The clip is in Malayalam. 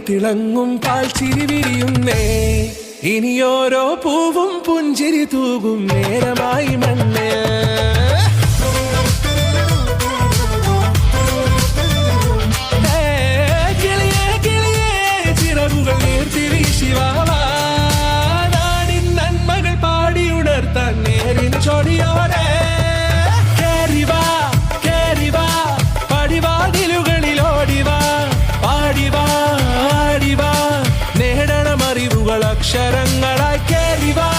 തിളങ്ങും പാൽച്ചിരി വിരിയുന്നേ. ഇനിയോരോ പൂവും പുഞ്ചിരി തൂകും നേരമായി മണ്ണേ. കിളിയേ കിളിയേ ചിറകുകൾ നീർത്തി വീശിവാവാ. നാടിൻ നന്മകൾ പാടിയുണർത്താൻ നേരിൻ ചൊടിയോടെ. കേറിവാ കേറിവാ പടിവാതിലുകളിലോടിവാ. പാടിവാ ആടിവാ നേടണം അറിവുകൾ അക്ഷരങ്ങളായി. കേറിവാ